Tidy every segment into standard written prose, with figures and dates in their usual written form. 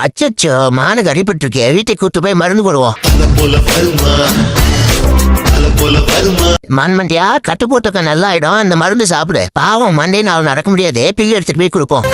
அச்சச்சோ, மானுக்கு அடிபட்டு இருக்கே, வீட்டை கூட்டு போய் மருந்து போடுவோம். மண்மண்டியா, கட்டு போட்டுக்க நல்லா ஆயிடும். அந்த மருந்து சாப்பிடு. பாவம் மண்டே நாள் நடக்க முடியாது, பில்லு எடுத்துட்டு போய் கொடுப்போம்.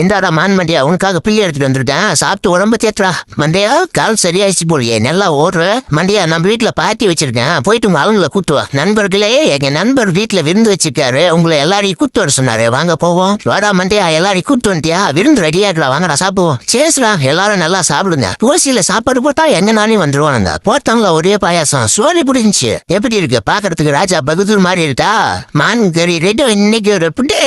இந்தாடா மான்மண்டியா, உனக்காக பிள்ளை எடுத்துட்டு வந்துருக்கேன். சாப்பிட்டு உடம்பு தேத்துறா. மண்டையா, கால் சரியாயிடுச்சு போலியே, நல்லா ஓடுற. மண்டியா, நம்ம வீட்டுல பார்ட்டி வச்சிருக்கேன், போயிட்டு உங்க ஆளுங்களை கூட்டுவா. நண்பர்களே, எங்க நண்பர் வீட்டுல விருந்து வச்சிருக்காரு, உங்களை எல்லாரையும் கூட்டு வர சொன்னாரு. வாங்க போவோம். வாடா மண்டையா, எல்லாரையும் கூட்டு வந்துட்டியா? விருந்து ரெடி ஆகிடலாம், வாங்கடா சாப்பிடுவோம். சேஸ்ரா, எல்லாரும் நல்லா சாப்பிடுங்க. ஓசியில சாப்பாடு போட்டா எங்க நானே வந்துருவானுங்க. போட்டாங்களா ஒரே பாயாசம், சோழி பிடிச்சி. எப்படி இருக்கு பாக்குறதுக்கு? ராஜா பகதூர் மாதிரி இருக்கா? மான் கறி ரெண்டும் இன்னைக்கு ஒரு புட்டே.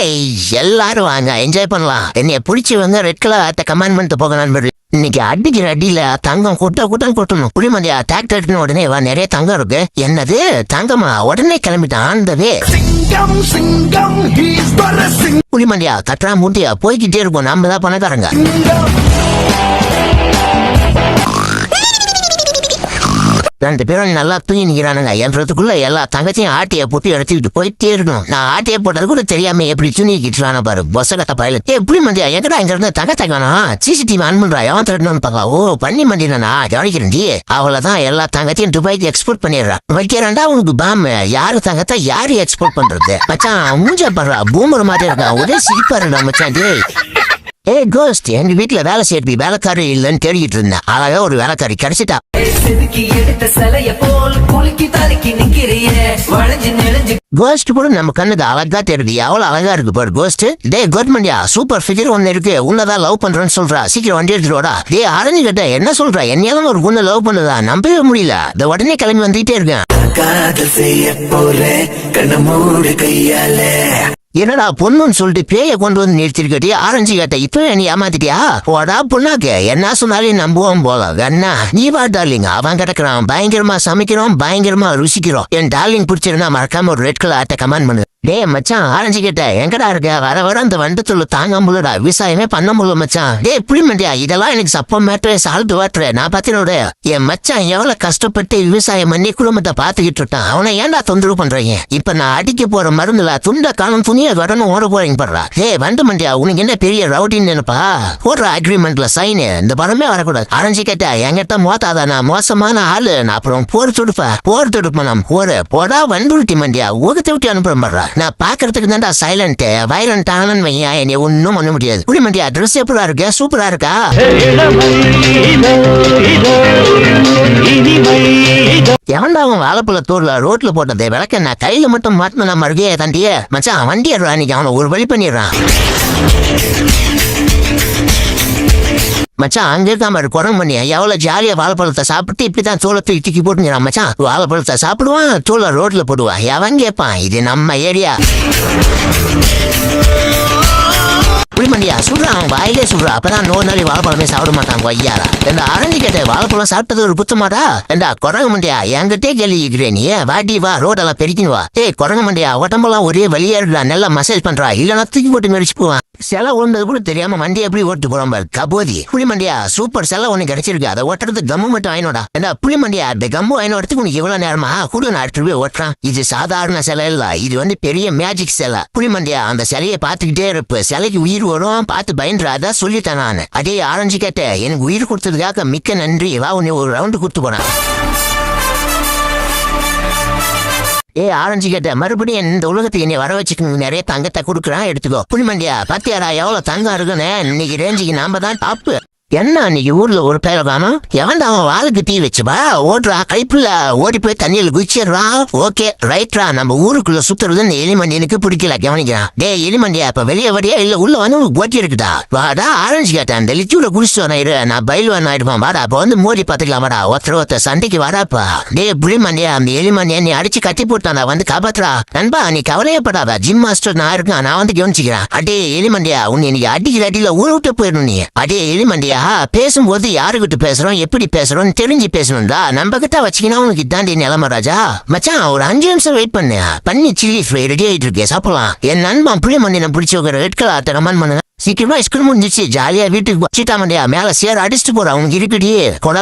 எல்லாரும் வாங்க, என்ஜாய் பண்ணலாம். என்னைய பிடிச்சவங்க ரெட் கலர் ஆட்ட கமெண்ட் பண்ணிட்டு போக நண்பர்கள். இன்னைக்கு அடிக்கிற அடியில தங்கம் கூட்டம் கொட்டணும். புளிமந்தியா, டிராக்டர் உடனே வா, நிறைய தங்கம் இருக்கு. என்னது தங்கமா? உடனே கிளம்பிட்டான். ஆண்டவே புளிமந்தியா, கட்டுறா மூட்டியா, போய்கிட்டே இருக்கும். நாம தான் பணக்காரங்க. ரெண்டு பேரும் நல்லா தூங்கி நிக்கிறானுங்க. என்றதுக்குள்ள எல்லா தங்கத்தையும் ஆட்டைய போட்டு எடுத்துக்கிட்டு போயிட்டே இருக்கணும். நான் ஆட்டைய போட்டது கூட தெரியாம எப்படி தூங்கிக்கிட்டு பாரு பொசகட்ட பயில. எப்படி மந்தியா, எங்கடா இங்க இருந்து தங்கத்தை வேணும்? சிசிடிவி ஆன் பண்றா, எவன் திரட்டணும்னு பாக்கலாம். ஓ, பண்ணி மந்தினா கவனிக்கிறேன். அவ்வளவுதான், எல்லா தங்கத்தையும் துபாய்க்கு எக்ஸ்போர்ட் பண்ணிடுறான். வைக்கிறேன்டா உனக்கு பாம்பு. யாரு தங்கத்தை யாரு எக்ஸ்போர்ட் பண்றது? மச்சான் மூஞ்ச பண்றா, பூமர் மாதிரி இருக்கா. ஒரே சிரிப்பா இருக்கா மச்சான். ஏ கோஸ்ட், எங்க வீட்டுல வேலை செய்யறது வேலைக்காரி இல்லன்னு தேடிக்கிட்டு இருந்தேன். அழகா ஒரு வேலைக்காரி கிடைச்சிட்டா. கோஸ்ட் கூட நம்ம கண்ணுக்கு அழகா தெரியுது. எவ்வளவு அழகா இருக்கு பாரு கோஸ்ட். டே கவர்மெண்டியா, சூப்பர் ஃபிகர் ஒன்னு இருக்கு, உன்னதான் லவ் பண்றேன்னு சொல்றா. சீக்கிரம் வண்டி எடுத்துருவாடா. டே அரஞ்சு கேட்ட என்ன சொல்ற? என்னையாலும் ஒரு பொண்ணு லவ் பண்ணுதா? நம்பவே முடியல. இந்த உடனே கிளம்பி வந்துட்டே இருக்கேன். என்னடா பொண்ணுன்னு சொல்லிட்டு பேய கொண்டு வந்து நிறுத்திருக்கட்டி ஆரஞ்சு கேட்ட. இப்ப நீ ஏமாத்திட்டியா? போடா பொண்ணாக்கு, என்ன சொன்னாலும் நம்புவோம் போல. வேணா நீ வா டார்லிங், அவன் கிடக்குறான். பயங்கரமா சமைக்கிறோம், பயங்கரமா ருசிக்கிறோம். என் டார்லிங் பிடிச்சிருந்தா மறக்காம ஒரு ரெட் கலர் ஆட்ட கமெண்ட் பண்ணு. டே மச்சான், ஆரஞ்சு கேட்ட எங்கடா இருக்க? வர வர அந்த வண்டத்துல தாங்க முடியலடா, விவசாயமே பண்ண முடியல மச்சான். டே புளிமண்டியா, இதெல்லாம் எனக்கு சப்ப மேட்ரு, சால்ட் வாட்ரு. நான் பாத்தினோட என் மச்சான் எவ்வளவு கஷ்டப்பட்டு விவசாயம் பண்ணி குடும்பத்தை பாத்துக்கிட்டு இருக்கான். அவனை ஏன்டா தொந்தரவு பண்றீங்க? இப்ப நான் அடிக்க போற மருந்துல துண்ட காலம் துணியை வரணும் ஓட போறீங்க படுறா. டே வண்டு மண்டியா, உனக்கு என்ன பெரிய ரவுட்டின்னு நினைப்பா? போடுற அக்ரிமெண்ட்ல சைனு, இந்த படமே வரக்கூடாது. ஆரஞ்சு கேட்ட என்கிட்ட மோத்தாதா, நான் மோசமான ஆளு. நான் அப்புறம் போர் தொடுப்பேன். நான் போடா வண்டுருட்டி மண்டியா, ஊகத்தை விட்டு அனுப்புறேன் படுறா. நான் பாக்குறதுக்கு தான்டா சைலண்ட் வைலண்ட் ஆனன்னு வையா, என்னை ஒன்னும் பண்ண முடியாது. புளிமண்டியா, ட்ரெஸ் எப்படா இருக்கு? சூப்பரா இருக்கா? எவன்டா அவன் வாழைப்பழ தோர்ல ரோட்ல போட்டது விளக்க? நான் கையில மட்டும் மாட்டின நம்ம அருகே தாண்டிய மச்சான் வண்டி ஏறா. இன்னைக்கு அவனை ஒரு வழி பண்ணிடுறான் மச்சான். அங்க இருக்கா மாதிரி குரம் பண்ணியா, எவ்வளவு ஜாலியா வாழைப்பழத்தை சாப்பிட்டு இப்படிதான் தோளத்தை தூக்கி போட்டுங்கிறான் மச்சான். வாழைப்பழத்தை சாப்பிடுவான், தோலை ரோட்ல போடுவான். எவன் கேட்பான்? இது நம்ம ஏரியா. புளிமண்டியா சுடுறான், வாயிலே சுடுறான். அப்பதான் நோய் நாளி வாழைப்பழமே சாப்பிட மாட்டான் கொய்யாரா. இந்த ஆரஞ்சு கேட்ட வாழைப்பழம் சாப்பிட்டது ஒரு புத்தமாடா. ஏண்டா குரங்கு மண்டியா, என்கிட்டே கேள்விக்கிறேன் நீ. வாடி வா, ரோடெல்லாம் பெருக்கின்னு வா. ஏய் குரங்கு மண்டியா, உடம்பெல்லாம் ஒரே வழியா இருக்கா, நல்லா மசாஜ் பண்றா. இல்லைன்னா தூக்கி போட்டு மெரிச்சு போவான். செலை உழுந்தது கூட தெரியாம வண்டி எப்படி ஓட்டு போறோம் பாரு கபோதி. புளிமண்டியா, சூப்பர் செலை ஒண்ணு கிடைச்சிருக்கு. அதை ஓட்டுறது கம்மு மட்டும் ஆயினோடா. ஏண்டா புளிமண்டியா, இந்த கம்மு ஆயினோடத்துக்கு உனக்கு இவ்வளவு நேரமா கூட நான் எடுத்துட்டு போய் ஓட்டுறான். இது சாதாரண சிலை இல்ல, இது பெரிய மேஜிக் சிலை. புளிமண்டியா, அந்த சிலையை பார்த்துக்கிட்டே இருப்பு. சிலைக்கு உயிர் வரும், பார்த்து பயன்றாத சொல்லிட்டேன் நான். அதே ஆரஞ்சு கேட்ட எனக்கு உயிர் கொடுத்ததுக்காக மிக்க நன்றி. வா, உன்னை ஒரு ரவுண்டு கூட்டு போனேன். ஏ ஆரஞ்சு கேட்ட, மறுபடியும் இந்த உலகத்துக்கு என்னை வர வச்சுக்கணும். நிறைய தங்கத்தை கொடுக்குறான், எடுத்துக்கோ. புளிமண்டியா, பாத்தியாரா எவ்வளவு தங்கம் இருக்குன்னு? இன்னைக்கு ரேஞ்சுக்கு நாம தான் டாப்பு. என்ன அன்னைக்கு ஊர்ல ஒரு பேர காணும்? எவன் அவன் வாளுக்கு தீ வச்சுப்பா ஓடுறா. கைப்புல ஓடி போய் தண்ணியில் குச்சிடுறா. ஓகே ரைட்ரா, நம்ம ஊருக்குள்ள சுத்துறதுன்னு எலிமண்டியனுக்கு பிடிக்கல, கவனிக்கிறான். டே எலிமண்டியா, இப்ப வெளியே வரியா இல்ல உள்ள வந்து ஓட்டி இருக்குதா? வாடா ஆரஞ்சு கேட்டேன், அந்த லிச்சூல குடிச்சு வர நான் பயில்வான் ஆயிடுவான். வாடா, அப்ப மோடி பாத்துக்கலாம். வாடா, ஒருத்தர் சண்டைக்கு வாடாப்பா. டே புளிமண்டியா, அந்த எலிமண்டியா நீ அடிச்சு கட்டி போட்டான், காப்பாத்துறா. நண்பா நீ கவலையப்படாதா, ஜிம் மாஸ்டர் நான் இருக்கேன், நான் கவனிச்சுக்கிறேன். அடே எலிமண்டியா, உன்னை இன்னைக்கு அடிக்கிற அடியில ஊற விட்டு போயிடணும் நீ. அடே எலிமண்டியா, பேசும்போது யாருகிட்ட பேசுறோம், எப்படி பேசுறோம் தெரிஞ்சு பேசணும்டா. நம்ம கிட்ட வச்சுக்கினா உனக்கு இதாண்டி நிலைமை ராஜா. மச்சான் ஒரு 5 நிமிஷம் வெயிட் பண்ணு, பண்ணி சில்லி ஃப்ரை ரெடி ஆயிட்டு இருக்கே, சாப்பிடலாம். என் நண்பன் புளிமண்டியை பிடிச்ச ரெட் கலர் கமெண்ட் பண்ணுங்க. சீக்கிரமா ஸ்கூல் முடிஞ்சிச்சு ஜாலியா வீட்டுக்கு சீட்டா மண்டியா மேல சேர் அடிச்சுட்டு போறா உனக்கு இருக்குடி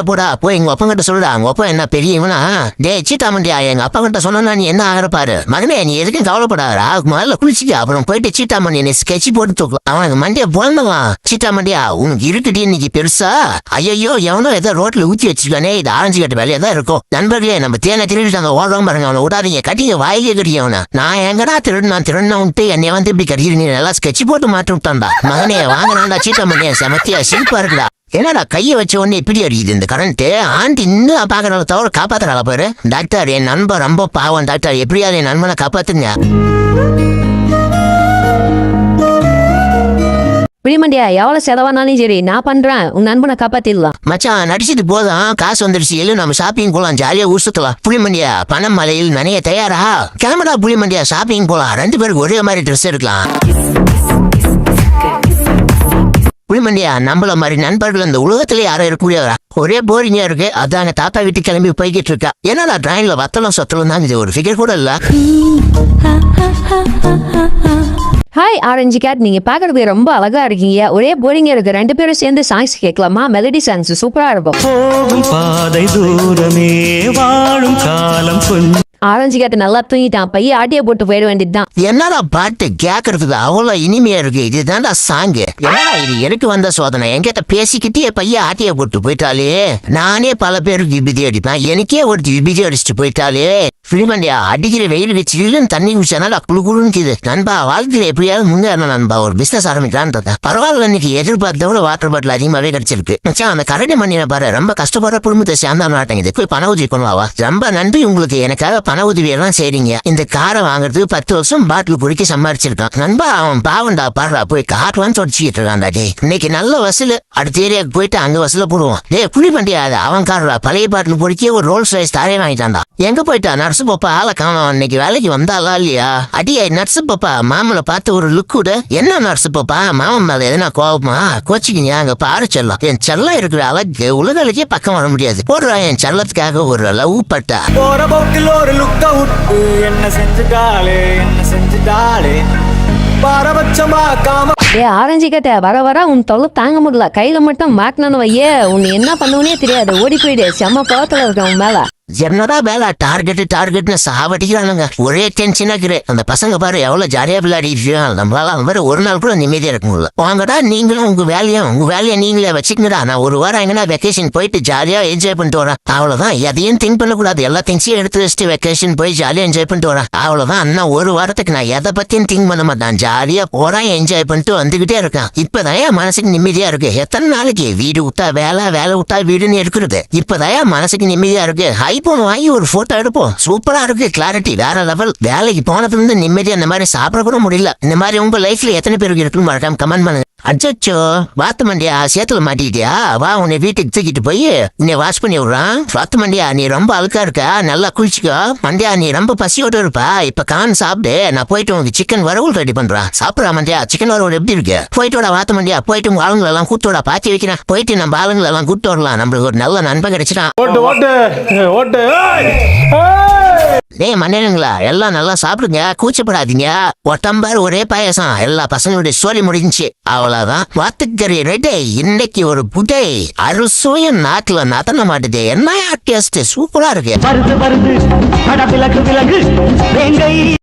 போடா போய் எங்க அப்பா கிட்ட சொல்லுடா அவங்க அப்பா என்ன பெரிய இவனா டே சீட்டா மண்டியா எங்க அப்பா கிட்ட சொன்னா நீ என்ன ஆகிறப்பாரு மகனே நீ எதுக்கும் கவலைப்படாதா முதல்ல குளிச்சுக்க அப்புறம் போயிட்டு சீட்டா மண்டியா நீ ஸ்கெட்சி போட்டு தூக்கலாம் அவனுக்கு மண்டியா போனவன் சீட்டா மண்டியா உனக்கு இருக்குடி இன்னைக்கு பெருசா ஐயோ எவனோ ஏதோ ரோட்ல ஊத்தி வச்சிருக்கானே இது ஆரஞ்சு கட்ட வேலையா தான் இருக்கும் நண்பர்களே நம்ம தேனை திருடிட்டாங்க ஓடுறோம் பாருங்க அவனை விடாதீங்க கட்டிங்க வாயிலே கட்டி அவனை நான் எங்கடா திருடினான்ட்டு என்னை வந்து இப்படி கட்டிடு நீ நல்லா ஸ்கெட்சி போட்டு மாட்டி விட்டான்டா மகனே வாங்கினாண்டா சீட்டா மண்டியா செமத்தியா சிரிப்பா இருக்குடா என்னடா கையை வச்ச உடனே இப்படி அடிக்குது இந்த கரண்ட் ஆண்டி இன்னும் பாக்குறத தவிர காப்பாத்துறாளா பாரு டாக்டர் என் நண்பன் ரொம்ப பாவம் டாக்டர் எப்படியாவது என் நண்பனை காப்பாத்துங்க பிடிமண்டியா எவ்வளவு செலவானாலும் சரி நான் பண்றேன் உன் நண்பனை காப்பாத்திடலாம் மச்சான் நடிச்சிட்டு போதும் காசு வந்துருச்சு எல்லாம் நம்ம ஷாப்பிங் போலாம் ஜாலியா ஊசுக்கலாம் புளிமண்டியா பணம் மலையில் நனைய தயாரா கிளம்புடா புளிமண்டியா ஷாப்பிங் போலாம் 2 பேருக்கு ஒரே மாதிரி ட்ரெஸ் எடுக்கலாம் புளிமண்டியா நம்மள மாதிரி நண்பர்கள் இந்த உலகத்திலே யாரும் இருக்கக்கூடியவரா ஒரே போரிங்கா இருக்கு அதாங்க தாத்தா வீட்டுக்கு கிளம்பி போய்கிட்டு இருக்கா என்னடா டிராயிங்ல வத்தலும் சொத்தலும் தான் இது ஒரு ஃபிகர் கூட இல்ல ஹாய் ஆரஞ்சு கேட் நீங்க பாக்குறதுக்கு ரொம்ப அழகா இருக்கீங்க ஒரே போரிங்கா இருக்கு 2 பேரும் சேர்ந்து சாங்ஸ் கேட்கலாமா மெலடி சாங்ஸ் சூப்பரா இருக்கும் போகும் பாதை தூரமே வாழும் காலம் கொஞ்சம் ஆரஞ்சு கேட் நல்லா தூங்கிட்டான் பையன் ஆட்டிய போட்டு போயிட வேண்டியதுதான் என்னடா பாட்டு கேக்குறதுக்கு அவ்வளவு இனிமையா இருக்கு இதுதான்டா சாங்கு என்னடா இது எனக்கு வந்த சோதனை என்கிட்ட பேசிக்கிட்டே பையன் ஆட்டிய போட்டு போயிட்டாலே நானே பல பேருக்கு விபதி அடிப்பேன் எனக்கே ஒருத்தி விபதி அடிச்சுட்டு போயிட்டாலே பிலிமண்டியா அடிக்கிற வெயில் வச்சு தண்ணி குடிச்சானா குழுக்குழுன்னு நண்பா வாழ்க்கையில எப்படியாவது முன்னேறணும் நண்பா ஒரு பிசினஸ் ஆரம்பிக்கலான்னு பரவாயில்ல இன்னைக்கு எதிர்பார்த்தவங்க வாட்டர் பாட்டில் அதிகமாவே கிடைச்சிருக்கு மச்சான் அந்த கரடி மண்ணினை பாரு ரொம்ப கஷ்டப்படுற குடும்பத்தை சேர்ந்தா மாட்டேங்குது போய் பண உதவி பண்ணுவாவா ரொம்ப நன்றி உங்களுக்கு எனக்காக பண உதவியெல்லாம் செய்றீங்க இந்த காரை வாங்குறதுக்கு 10 வருஷம் பாட்டில் குடிக்க சம்பாரிச்சிருக்கான் நண்பா அவன் பாவண்டா பாடுறா போய் காட்டுவான்னு தொடச்சிக்கிட்டு இருக்கான்டா டே இன்னைக்கு நல்ல வசூல் அடுத்த ஏரியாவுக்கு போயிட்டு அங்க வசூல போடுவோம் டே புளி பண்டியா அவன் காடுறா பழைய பாட்டில் பொடிக்க ஒரு ரோல்ஸ் ரைஸ் தாரே வாங்கிட்டான்டா எங்க போயிட்டா நர்ஸு பாப்பா ஆளை காணோம் இன்னைக்கு வேலைக்கு வந்தாளா இல்லையா அடியா நர்ஸு பாப்பா மாமலை பார்த்து ஒரு லுக் விட என்ன நர்ஸு பாப்பா மாமன் மேல எதனா கோபமா கோச்சிக்கிங்க அங்க பாரு செல்லம் என் செல்லம் இருக்கிற அழகு உலகளுக்கே பக்கம் வர முடியாது போடுறா என் செல்லத்துக்காக ஒரு லவ் பட்டா போற போக்கில் ஒரு லுக்க விட்டு என்ன செஞ்சுட்டாளே பாரபட்சமா காம ஆரஞ்சு கேட்ட வர உன் தொல்லை தாங்க முடியல கையில மட்டும் மாட்டினு வையே உன் என்ன பண்ணுவனே தெரியாது ஓடி போயிடு செம்ம கோவத்துல இருக்க உன் மேல என்னடா வேலை டார்கெட்னு சாவடிக்கிறானுங்க ஒரே டென்ஷனா இருக்கு அந்த பசங்க பாரு எவ்வளவு ஜாலியா விளையாடிட்டு நம்மளால அந்த மாதிரி ஒரு நாள் கூட நிம்மதியா இருக்க முடியல வாங்கடா நீங்களும் உங்க வேலையை நீங்களே வச்சுக்கங்கடா நான் ஒரு வாரம் எங்கன்னா வெக்கேஷன் போயிட்டு ஜாலியா என்ஜாய் பண்ணிட்டு வரேன் அவ்வளவுதான் எதையும் திங்க் பண்ணக்கூடாது எல்லா திங்ஸையும் எடுத்து வச்சுட்டு வெக்கேஷன் போய் ஜாலியா என்ஜாய் பண்ணிட்டு வரேன் அவ்வளவுதான் அண்ணா ஒரு வாரத்துக்கு நான் எதை பத்தியும் திங்க் பண்ண மாட்டேன் ஜாலியா போறேன் என்ஜாய் பண்ணிட்டு வந்துகிட்டே இருக்கேன் இப்பதான் என் மனசுக்கு நிம்மதியா இருக்கு எத்தனை நாளைக்கு வீடு விட்டா வேலை விட்டா வீடுன்னு இருக்கிறது இப்பதான் என் மனசுக்கு நிம்மதியா இருக்கு ஐபோன் வாங்கி ஒரு போட்டோ எடுப்போம் சூப்பரா இருக்கு கிளாரிட்டி வேற லெவல் வேலைக்கு போனதுல இருந்து நிம்மதியா இந்த மாதிரி சாப்பிட கூட முடியல இந்த மாதிரி உங்க லைஃப்ல எத்தனை பேருக்கு இருக்குன்னு மறக்காம கமெண்ட் பண்ணுங்க அச்சோ வாத்து மண்டியா சேத்துல மாட்டிக்கிட்டியா வா உன்னை வீட்டுக்கு தூக்கிட்டு போய் உன்னை வாஷ் பண்ணி விடுறான் வாத்து மண்டியா நீ ரொம்ப அழுக்கா இருக்க நல்லா குளிச்சுக்கோ மண்டியா நீ ரொம்ப பசியோட இருப்பா இப்ப கான் சாப்பிடு நான் போயிட்டு உனக்கு சிக்கன் வரவுள் ரெடி பண்றேன் சாப்பிடா மண்டியா சிக்கன் வரவுள் எப்படி இருக்கு போயிட்டு வாத்து மண்டியா போயிட்டு உங்க ஆளுங்களை எல்லாம் கூட்டோட பாத்தி வைக்கிறேன் போயிட்டு நம்ம ஆளுங்களை எல்லாம் கூட்டு வரலாம் நம்மளுக்கு ஒரு நல்ல நண்பன் கிடைச்சிட்டான் டேய் மன்னனுங்களா எல்லாம் நல்லா சாப்பிடுங்க கூச்சப்படாதீங்க ஒட்டம்பார் ஒரே பாயசம் எல்லா பசங்களுடைய சோழி முடிஞ்சிச்சு அவ்வளவுதான் வாத்துக்கறி ரெட்டே இன்னைக்கு ஒரு புட்டை அறுசுவையும் நாட்டுல நதன மாட்டுது என்ன டேஸ்ட் சூப்பரா இருக்கு